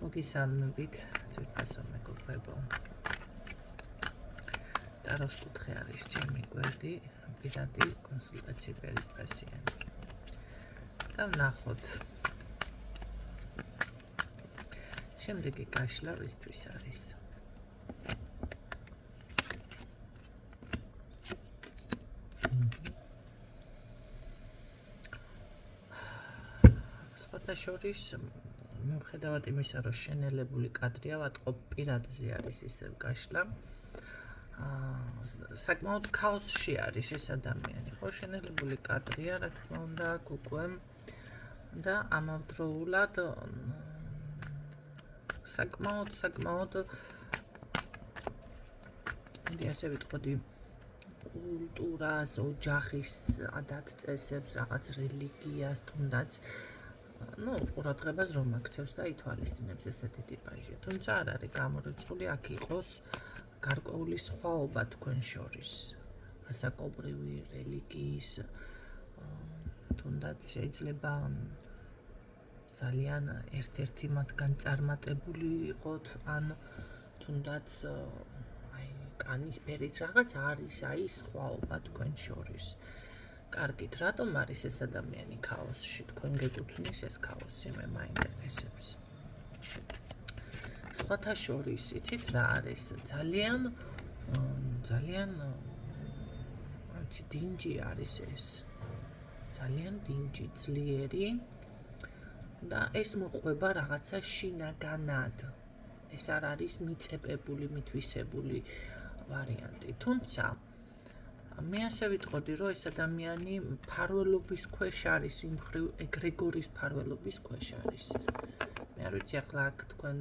მოგისალმებით, ძვირფასო მეგობრებო. ტაროს კუთხე არის ჩემი გვერდი, პირადი კონსულტაციები არის დღესიანი. და ვნახოთ. შემდეგი გაშლა ვისთვის არის. შორის მიუხედავად იმისა, რომ შენელებული კადრია ვატყობ, პირადზე არის ისევ გაშლა. საკმაოდ ქაოსში არის ეს ადამიანი, ხო, შენელებული კადრია, რა თქმა უნდა, უკვე და ამავდროულად საკმაოდ მე ასე ვიტყოდი კულტურას, ოჯახის ადათ-წესებს, რაღაც რელიგიას, თუნდაც ყურადღებას რომ აქცევს და ითვალისწინებს ესეთი ტიპაჟი. თუმცა არ არის გამორიცხული აქ იყოს გარკვეული სხვაობა თქვენ შორის. ასაკობრივი რელიგიის თუნდაც შეიძლება ძალიან ერთ-ერთი მათგან წარმატებული იყოთ, ან თუნდაც კანისფერიც რაღაც არის, სხვაობა თქვენ შორის. კარგით, რატომ არის ეს ადამიანი ქაოსში? თქვენ გეკუთვნის ეს ქაოსი, მე მაინტერესებს. სხვათა შორის, იცით რა არის? ძალიან დინჯი არის ეს. ძალიან დინჯი, ძლიერი და ეს მოყვება რაღაცა შინაგანად. ეს არ არის მიწებებული, მითვისებული ვარიანტი. თუმცა მე ასე ვიტყოდი, რომ ეს ადამიანი მფარველობის ქვეშ არის, იმ მხრივ ეგრეგორის მფარველობის ქვეშ არის. მე არ ვიცი ახლა აქ თქვენ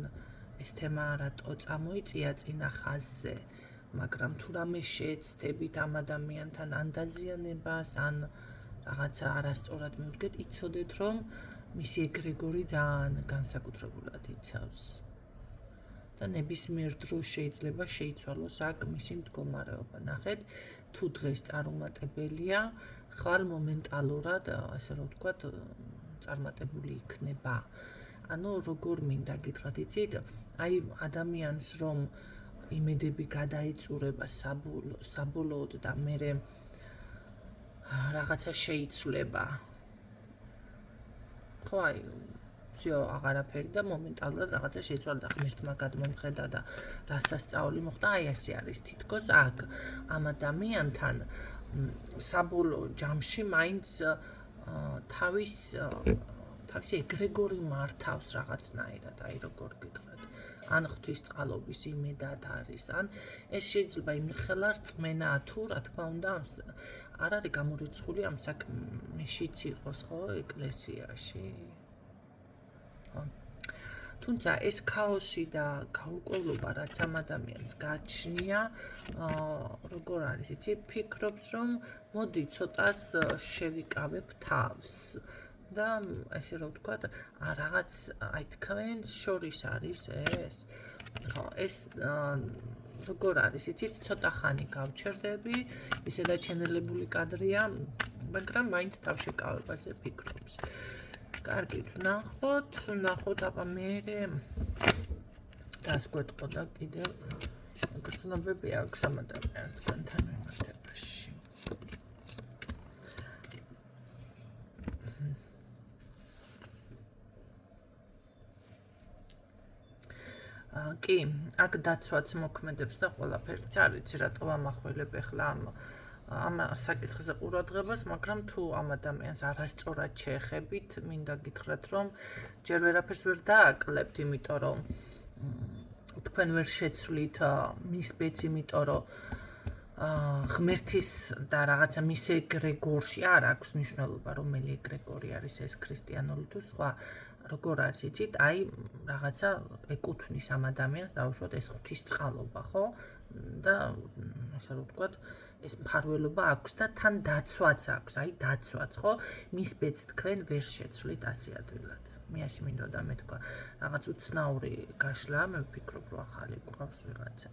ეს თემა რატო წამოიწია წინა ხაზზე, მაგრამ თუ რამე შეეცდებით ამ ადამიანთან ან დაზიანებას, ან რაღაცა არასწორად მივდგეთ, იცოდეთ, რომ მისი ეგრეგორი ძალიან განსაკუთრებულად იცავს. და ნებისმიერ დროს შეიძლება შეიცვალოს აქ მისი მდგომარეობა. ნახეთ, თუ დღეს წარუმატებელია, ხვალ მომენტალურად, ასე რომ ვთქვათ, წარმატებული იქნება. ანუ როგორ მინდა გითხრათ, იცით, აი ადამიანს რომ იმედები გადაეწურება საბოლოოდ და მერე რაღაცა შეიცვლება. ხო, აი всё, აღარაფერი და მომენტალურად რაღაცა შეიცვალა და ღმერთმა გადმომხედა და რასასწაული მოხდა, აი ასე არის თითქოს აქ ამ ადამიანთან საბოლოო ჯამში მაინც თავისი ეგრეგორი მართავს რაღაცნაირად, აი როგორ გითხრათ. ან ღვთისწყალობის იმედად არის, ან ეს შეიძლება იმხელა რწმენაა თუ რა თქმა უნდა არ არის გამორიცხული ამ საქმეშიც იყოს, ხო, ეკლესიაში. თუმცა ეს ქაოსი და გაურკვევლობა, რაც ამ ადამიანს გააჩნია, როგორ არის, იცი, ფიქრობს, რომ მოდი ცოტას შევიკავებ თავს და ესე რომ ვთქვათ, რაღაც აი თქვენ შორის არის ეს. ხო, ეს როგორ არის, იცით, ცოტა ხანი გავჩერდები, ისედაც შენელებული კადრია, მაგრამ მაინც თავშეკავებაზე ფიქრობს. კარგით, ვნახოთ, აბა მერე დასგვეტყო და კიდევ გრძნობები აქვს ამ ადამიანს თქვენთან მიმართებაში. კი, აქ დაცვაც მოქმედებს და ყველაფერიც არ ვიცი, რატო ვამახვილებ ახლა ამ საკითხზე ყურადღებას, მაგრამ თუ ამ ადამიანს არასწორად შეეხებით, მინდა გითხრათ, რომ ჯერ ვერაფერს ვერ დააკლებთ, იმიტომ რომ თქვენ ვერ შეცვლით მის ბედს, იმიტომ რომ ღმერთის და რაღაცა მის ეგრეგორში არ აქვს მნიშვნელობა, რომელი ეგრეგორი არის ეს ქრისტიანული თუ სხვა. როგორ არის, იცით, აი რაღაცა ეკუთვნის ამ ადამიანს დაუშვათ ეს ღვთისწყალობა, ხო? და ასე რომ ვთქვათ, ეს მფარველობა აქვს და თან დაცვაც აქვს, აი დაცვაც, ხო? მის ბედს თქვენ ვერ შეცვლით ასე ადვილად. მე ასე მინდოდა მეთქვა, რაღაც უცნაური გაშლა, მე ვფიქრობ, რომ ახალი გვყავს ვიღაცა.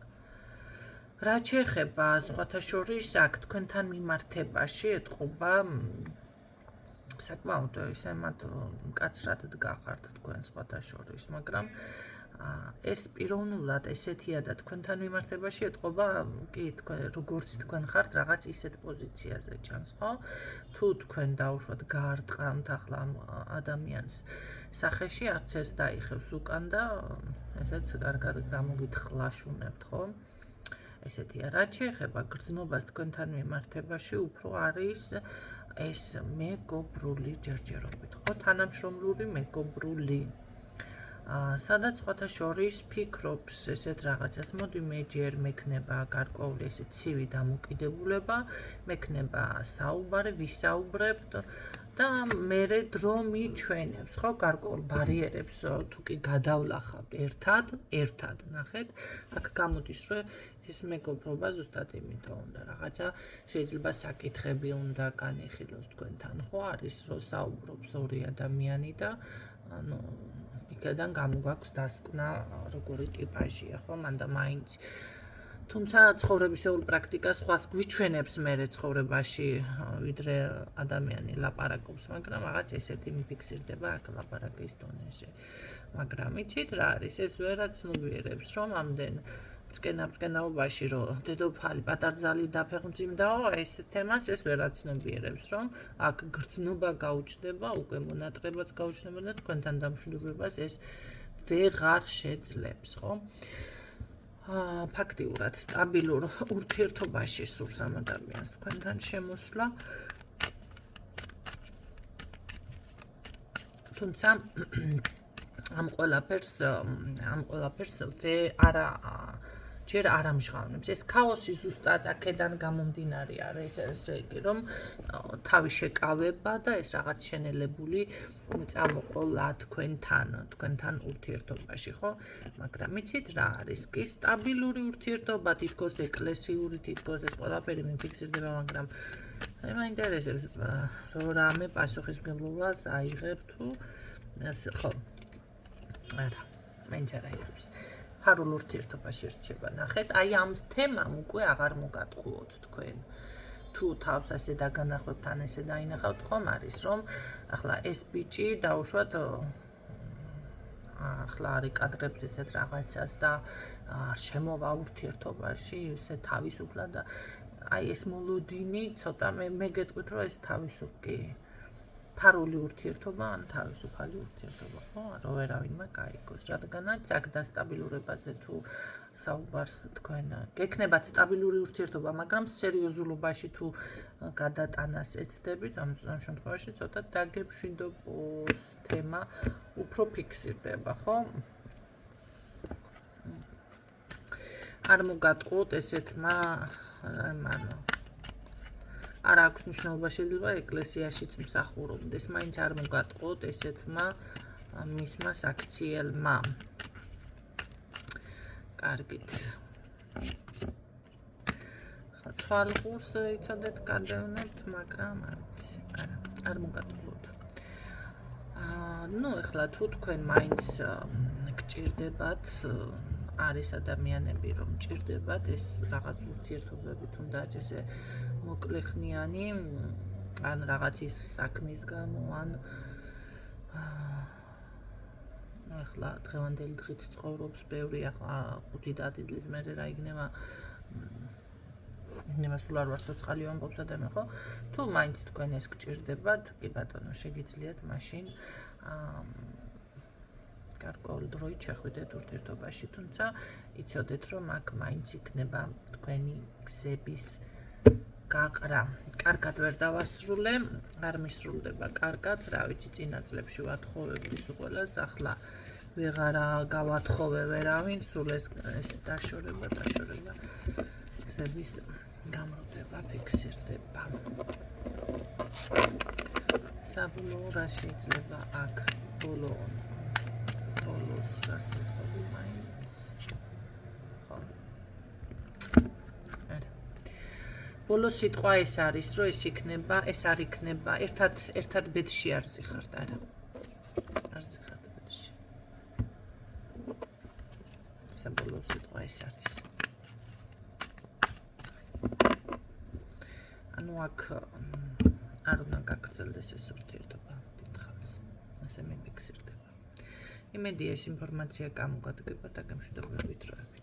რაც შეეხება სხვათა შორის აქ თქვენთან მიმართებაში ეთყობა საკმაოდ ისე მათ მკაცრად დგახართ თქვენ სხვათა შორის, მაგრამ ეს პიროვნულად ესეთია და თქვენთან მიმართებაში ეთყობა კი თქვენ როგორც თქვენ ხართ რაღაც ისეთ პოზიციაზე ჩანს, ხო? თუ თქვენ დაუშვათ გაარტყამთ ახლა ამ ადამიანს სახეში არც ეს დაიხევს უკან და ესეც კარგად გამოგითხლაშუნებთ, ხო? ესეთია. რაც შეეხება გრძნობას თქვენთან მიმართებაში, უფრო არის ეს მეგობრული ჯერჯერობით, ხო? თანამშრომლური მეგობრული. სადაც სხვათა შორის ფიქრობს ესეთ რაღაცას, მოდი მე ჯერ მექნება გარკვეული ესე ცივი დამოკიდებულება, მექნება საუბარი, ვისაუბრებთ და მერე დრო მიჩვენებს, ხო, გარკვეულ ბარიერებს თუ კი გადავლახავთ ერთად, ნახეთ, აქ გამოდის, რომ ეს მეგობრობა ზუსტად იმიტომ უნდა რაღაცა შეიძლება საკითხები უნდა განიხილოს თქვენთან, ხო, არის რომ საუბრობს ორი ადამიანი და ანუ იქიდან გამოგაქვს დასკვნა როგორი ტიპაჟია, ხო, მანდა მაინც თუმცა ცხოვრებისეულ პრაქტიკას სხვას გვიჩვენებს მერე ცხოვრებაში, ვიდრე ადამიანი ლაპარაკობს, მაგრამ რაღაც ესეთი მიფიქსირდება აქ ლაპარაკის დონეზე. მაგრამ იცით რა არის, ეს ვერაცნობიერებს, რომ ამდენ წკენაობაში, რომ დედოფალი პატარძალი დაფეხმძიმდაო, ეს თემას ეს ვერაცნობიერებს, რომ აქ გრძნობა გაუჩნდება, უკვე მონატრებაც გაუჩნდება და თქვენთან დამშვიდობებას ეს ვეღარ შეძლებს, ხო? ფაქტიურად სტაბილურ ურთიერთობაში სურს ამ ადამიანს თქვენთან შემოსვლა. თუმცა ამ ყველაფერს ჯერ არ ამჟღავნებს. ეს ქაოსი ზუსტად აქედან გამომდინარე არის, ესე იგი, რომ თავი შეკავება და ეს რაღაც შენელებული წამოყოლა თქვენთან ურთიერთობაში, ხო? მაგრამ იცით რა არის? კი სტაბილური ურთიერთობა, თითქოს ეკლესიური, თითქოს ეს ყველაფერი მიფიქსირდება, მაგრამ აი მაინტერესებს რომ რამე პასუხისმგებლობას აიღებ თუ ხო. არა, მაინც არ აიღებს. ფარულ ურთიერთობაში რჩება, ნახეთ, აი ამ თემამ უკვე აღარ მოგატყუოთ თქვენ. თუ თავს ასე დაგანახოთ, თან ესე დაინახავთ, ხომ არის, რომ ახლა ეს ბიჭი დაუშვათ ახლა არის კადრებს ესეთ რაღაცას და არ შემოვა ურთიერთობაში, ესე თავისუფლად და აი ეს მოლოდინი ცოტა მე გეტყვით, რომ ეს თავისუფლი ფარული ურთიერთობა ან თავისუფალი ურთიერთობა, ხო? რომ ვერავინმა გაიგოს, რადგანაც აქ დასტაბილურებაზე თუ საუბარს თქვენ გექნებათ სტაბილური ურთიერთობა, მაგრამ სერიოზულობაში თუ გადატანას ეცდებით, ამ შემთხვევაში ცოტა დაგემშვიდობოს თემა უფრო ფიქსირდება, ხო? არ მოგატყუოთ ესეთმა არ აქვს მნიშვნელობა შეიძლება ეკლესიაშიც მსახურობდეს, მაინც არ მოგატყუოთ ესეთმა მისმა საქციელმა. კარგით. თვალყურს იცოდეთ გადევნებთ, მაგრამ არ მოგატყუოთ. ნუ ეხლა თუ თქვენ მაინც გჭირდებათ არის ადამიანები რომ ჭირდებათ ეს რაღაც ურთიერთობები თუნდაც ესე მოკლეხნიანი ან რაღაცის საქმის გამო ან ახლა დღევანდელი დღით ცხოვრობს ბევრი ახლა 5 დადიდლის მერე რა იქნება სულ არ ვარ ცოცხალი ამბობს ადამიანი ხო თუ მაინც თქვენ ეს გჭირდებათ კი ბატონო შეგიძლიათ მაშინ გარკვეულ დროით შეხვიდეთ ურთიერთობაში თუმცა იცოდეთ რომ აქ მაინც იქნება თქვენი გზების გაყრა კარგად ვერ დავასრულე არ მისრულდება კარგად რა ვიცი წინა წლებში ვათხოვებდი ყველას ახლა ვეღარა გავათხოვე ვერავინ სულ ეს დაშორება გზების გამრუდება ფიქსირდება საბოლოო რა შეიძლება აქ ბოლოს გასეთხოვი მაინც ბოლოს სიტყვა ეს არის რომ ეს იქნება ეს არ იქნება ერთად ბედში არ ზიხართ არა არ ზიხართ ბედში საბოლოო სიტყვა ეს არის ანუ აქ არ უნდა გაგრძელდეს ეს ურთიერთობა დიდხანს ასე მიფიქსირდება იმედია ეს ინფორმაცია გამოგადგება და გემშვიდობებით დროებით.